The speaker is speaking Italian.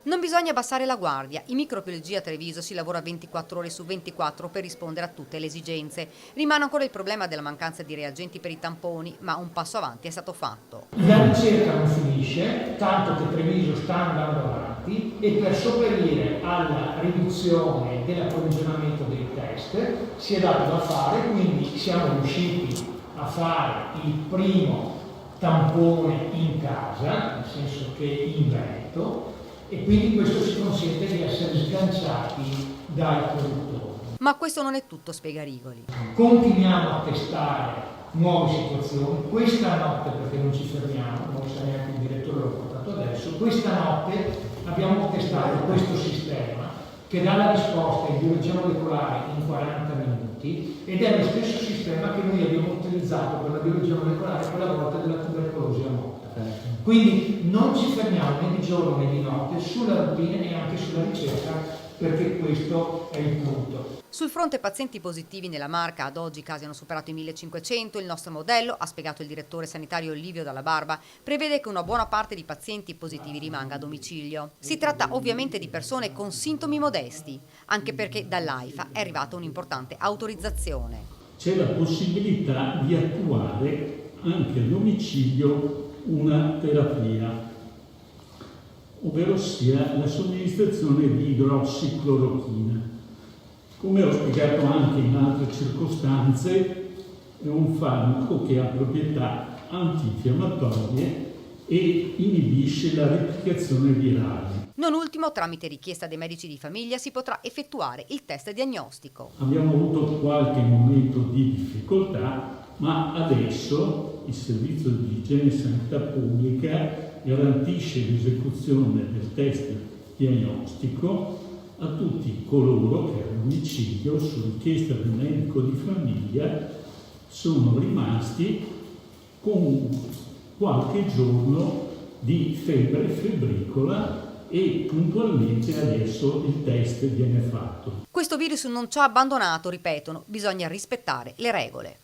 Non bisogna abbassare la guardia. In microbiologia a Treviso si lavora 24 ore su 24 per rispondere a tutte le esigenze. Rimane ancora il problema della mancanza di reagenti per i tamponi, ma un passo avanti è stato fatto. La ricerca non finisce, tanto che Treviso sta andando avanti e per sopperire alla riduzione dell'approvvigionamento dei test si è dato da fare, quindi siamo riusciti a fare il primo tampone in casa, nel senso che in Veneto, e quindi questo ci consente di essere sganciati dai produttori. Ma questo non è tutto, spiega Rigoli. Continuiamo a testare nuove situazioni, questa notte, perché non ci fermiamo, non sa neanche il direttore l'ho portato adesso, questa notte abbiamo testato questo sistema che dà la risposta in biologia molecolare in 40 minuti ed è lo stesso sistema che noi abbiamo utilizzato per la biologia molecolare quella volta della tubercolosi a Motta. Quindi non ci fermiamo né di giorno né di notte sulla routine e anche sulla ricerca, perché questo è il punto. Sul fronte pazienti positivi nella Marca, ad oggi i casi hanno superato i 1500, il nostro modello, ha spiegato il direttore sanitario Livio Dalla Barba, prevede che una buona parte di pazienti positivi rimanga a domicilio. Si tratta ovviamente di persone con sintomi modesti, anche perché dall'AIFA è arrivata un'importante autorizzazione. C'è la possibilità di attuare anche a domicilio una terapia, ovvero sia la somministrazione di idrossiclorochina. Come ho spiegato anche in altre circostanze, è un farmaco che ha proprietà antinfiammatorie e inibisce la replicazione virale. Non ultimo, tramite richiesta dei medici di famiglia si potrà effettuare il test diagnostico. Abbiamo avuto qualche momento di difficoltà, ma adesso il Servizio di Igiene e Sanità Pubblica garantisce l'esecuzione del test diagnostico a tutti coloro che a domicilio, su richiesta del medico di famiglia, sono rimasti con qualche giorno di febbre febbricola e puntualmente adesso il test viene fatto. Questo virus non ci ha abbandonato, ripetono, bisogna rispettare le regole.